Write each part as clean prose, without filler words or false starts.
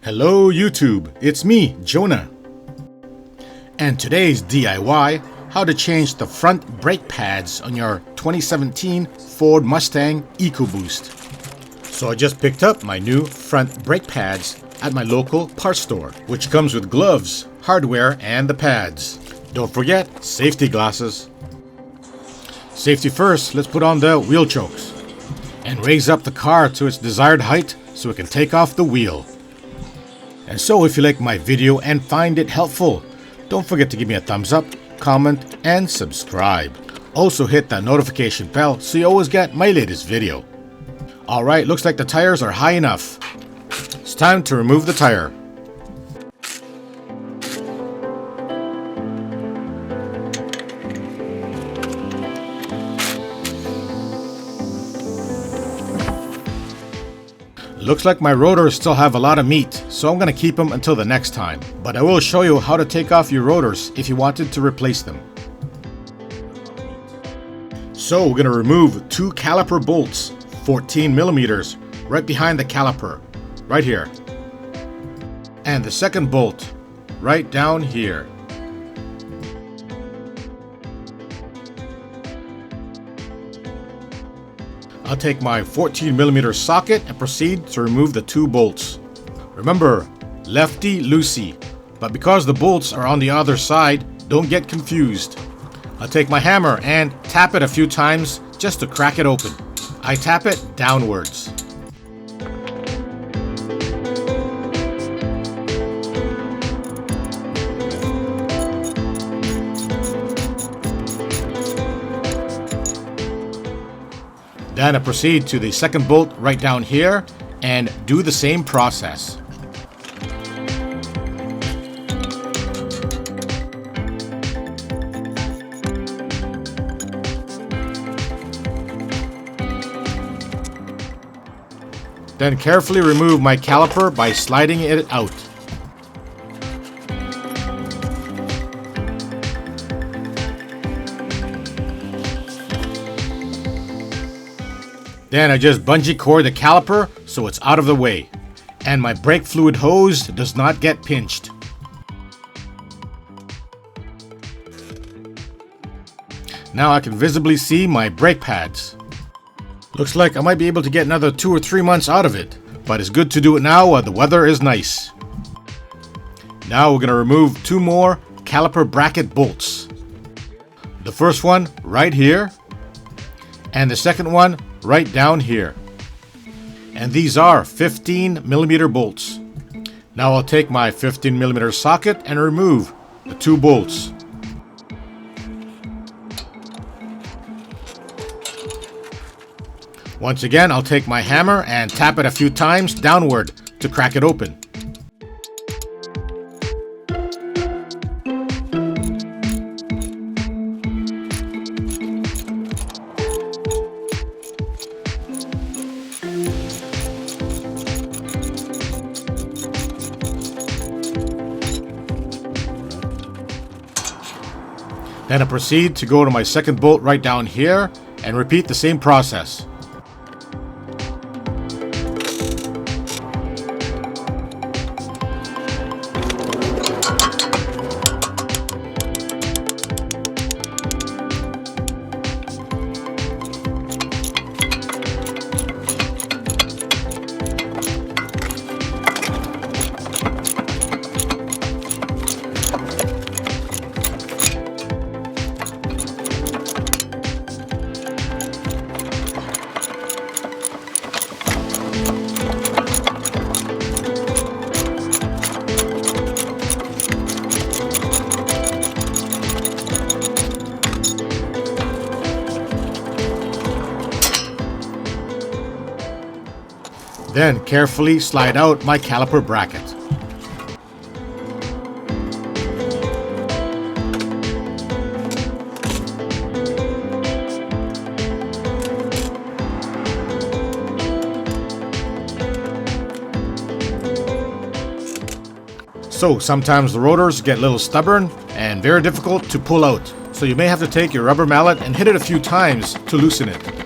Hello YouTube, it's me, Jonah. And today's DIY, how to change the front brake pads on your 2017 Ford Mustang EcoBoost. So I just picked up my new front brake pads at my local parts store, which comes with gloves, hardware, and the pads. Don't forget, safety glasses. Safety first, let's put on the wheel chokes and raise up the car to its desired height so it can take off the wheel. And so if you like my video and find it helpful, don't forget to give me a thumbs up, comment, and subscribe. Also hit that notification bell so you always get my latest video. Alright, looks like the tires are high enough. It's time to remove the tire. Looks like my rotors still have a lot of meat, so I'm going to keep them until the next time. But I will show you how to take off your rotors if you wanted to replace them. So we're going to remove two caliper bolts, 14 millimeters, right behind the caliper, right here. And the second bolt, right down here. I'll take my 14 millimeter socket and proceed to remove the two bolts. Remember, lefty loosey, but because the bolts are on the other side, don't get confused. I'll take my hammer and tap it a few times just to crack it open. I tap it downwards. Then I proceed to the second bolt right down here and do the same process. Then carefully remove my caliper by sliding it out. Then I just bungee cord the caliper so it's out of the way, and my brake fluid hose does not get pinched. Now I can visibly see my brake pads. Looks like I might be able to get another 2 or 3 months out of it, but it's good to do it now while the weather is nice. Now we're going to remove two more caliper bracket bolts. The first one right here, and the second one right down here. And these are 15 millimeter bolts. Now I'll take my 15 millimeter socket and remove the two bolts. Once again, I'll take my hammer and tap it a few times downward to crack it open. Then I proceed to go to my second bolt right down here and repeat the same process. Then carefully slide out my caliper bracket. So sometimes the rotors get a little stubborn and very difficult to pull out. So you may have to take your rubber mallet and hit it a few times to loosen it.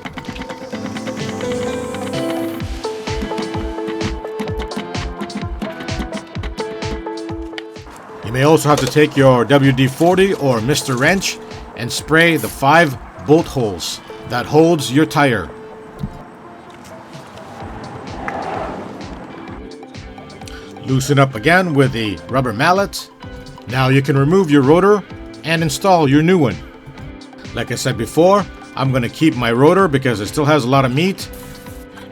may also have to take your WD-40 or Mr. Wrench and spray the 5 bolt holes that holds your tire. Loosen up again with a rubber mallet. Now you can remove your rotor and install your new one. Like I said before, I'm going to keep my rotor because it still has a lot of meat,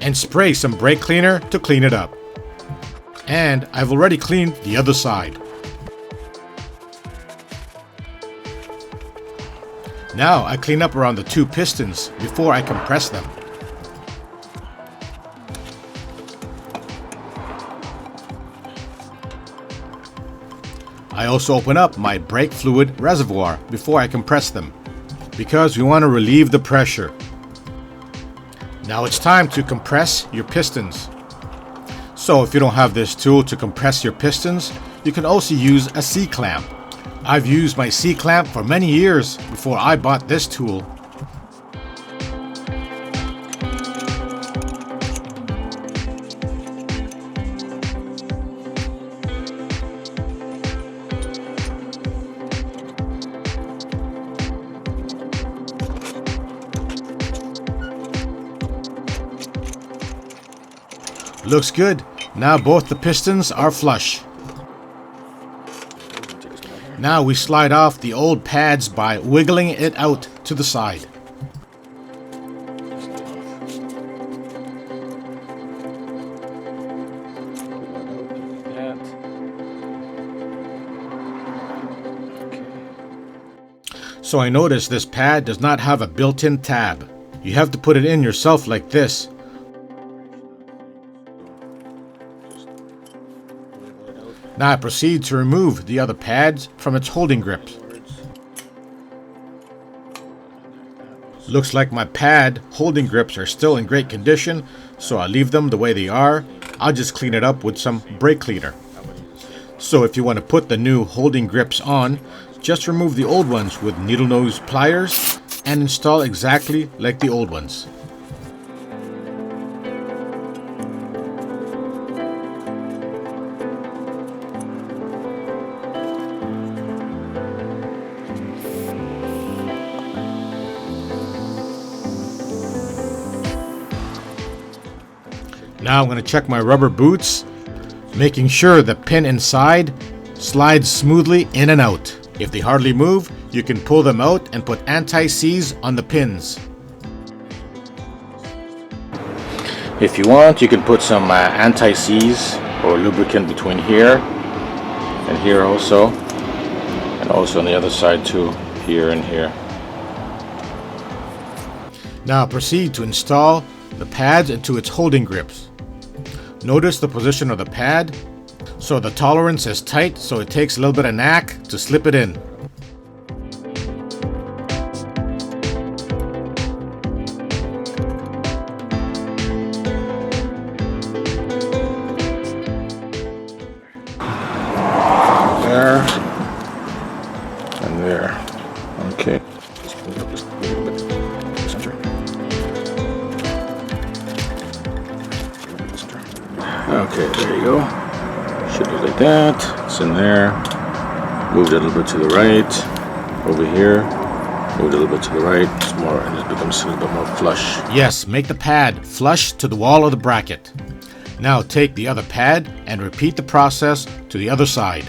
and spray some brake cleaner to clean it up. And I've already cleaned the other side. Now I clean up around the 2 pistons before I compress them. I also open up my brake fluid reservoir before I compress them, because we want to relieve the pressure. Now it's time to compress your pistons. So if you don't have this tool to compress your pistons, you can also use a C-clamp. I've used my C-clamp for many years before I bought this tool. Looks good. Now both the pistons are flush. Now we slide off the old pads by wiggling it out to the side. So I noticed this pad does not have a built-in tab. You have to put it in yourself like this. Now I proceed to remove the other pads from its holding grips. Looks like my pad holding grips are still in great condition, so I'll leave them the way they are. I'll just clean it up with some brake cleaner. So if you want to put the new holding grips on, just remove the old ones with needle nose pliers and install exactly like the old ones. Now I'm going to check my rubber boots, making sure the pin inside slides smoothly in and out. If they hardly move, you can pull them out and put anti-seize on the pins. If you want, you can put some anti-seize or lubricant between here and here also, and also on the other side too, here and here. Now proceed to install the pads into its holding grips. Notice the position of the pad, so the tolerance is tight, so it takes a little bit of knack to slip it in. There and there. Okay. Okay, there you go. Should look like that. It's in there. Moved it a little bit to the right. Over here. Moved it a little bit to the right. It's more, and it becomes a little bit more flush. Yes, make the pad flush to the wall of the bracket. Now take the other pad and repeat the process to the other side.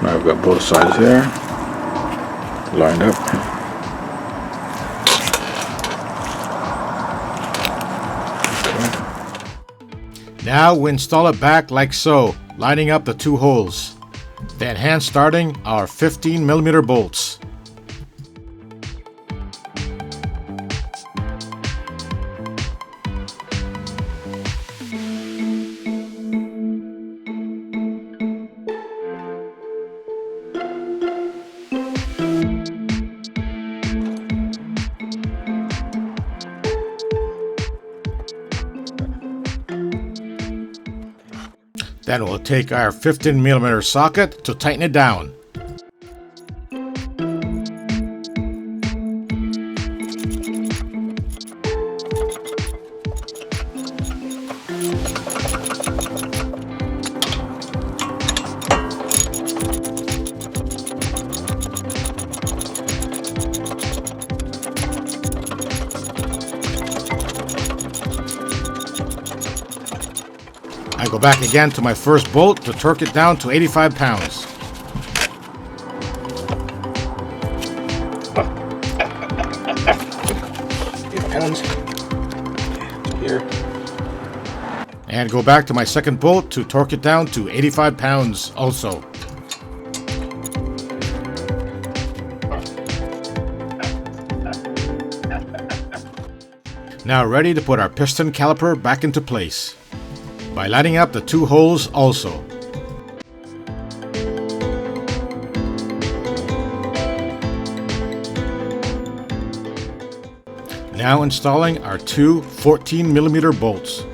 Now I've got both sides here lined up. Okay. Now we install it back like so, lining up the 2 holes. Then hand starting our 15mm bolts. Then we'll take our 15mm socket to tighten it down. I go back again to my first bolt to torque it down to 85 pounds. Here. And go back to my second bolt to torque it down to 85 pounds also. Now ready to put our piston caliper back into place by lining up the two holes also. Now installing our two 14mm bolts.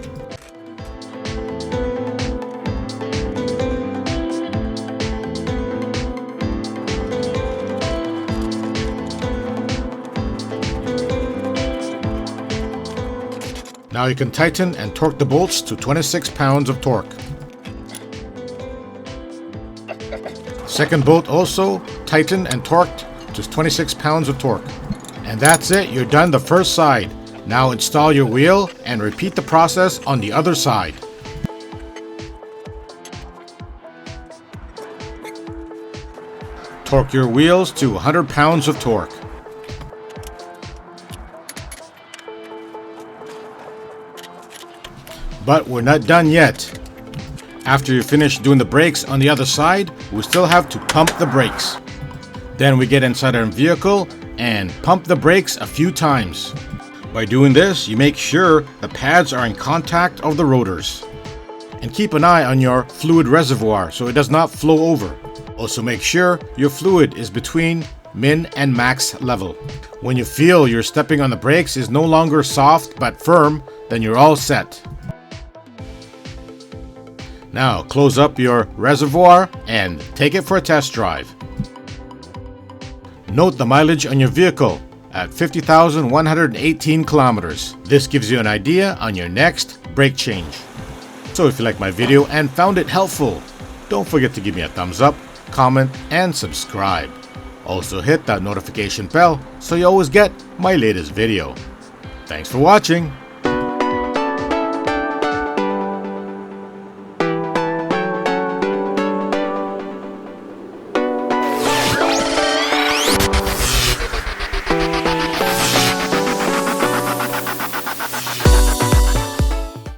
Now you can tighten and torque the bolts to 26 pounds of torque. Second bolt also tightened and torqued to 26 pounds of torque. And that's it, you're done the first side. Now install your wheel and repeat the process on the other side. Torque your wheels to 100 pounds of torque. But we're not done yet. After you finish doing the brakes on the other side, we still have to pump the brakes. Then we get inside our vehicle and pump the brakes a few times. By doing this, you make sure the pads are in contact of the rotors. And keep an eye on your fluid reservoir so it does not flow over. Also make sure your fluid is between min and max level. When you feel your stepping on the brakes is no longer soft but firm, then you're all set. Now close up your reservoir and take it for a test drive. Note the mileage on your vehicle at 50,118 kilometers. This gives you an idea on your next brake change. So if you like my video and found it helpful, don't forget to give me a thumbs up, comment, and subscribe. Also hit that notification bell so you always get my latest video. Thanks for watching.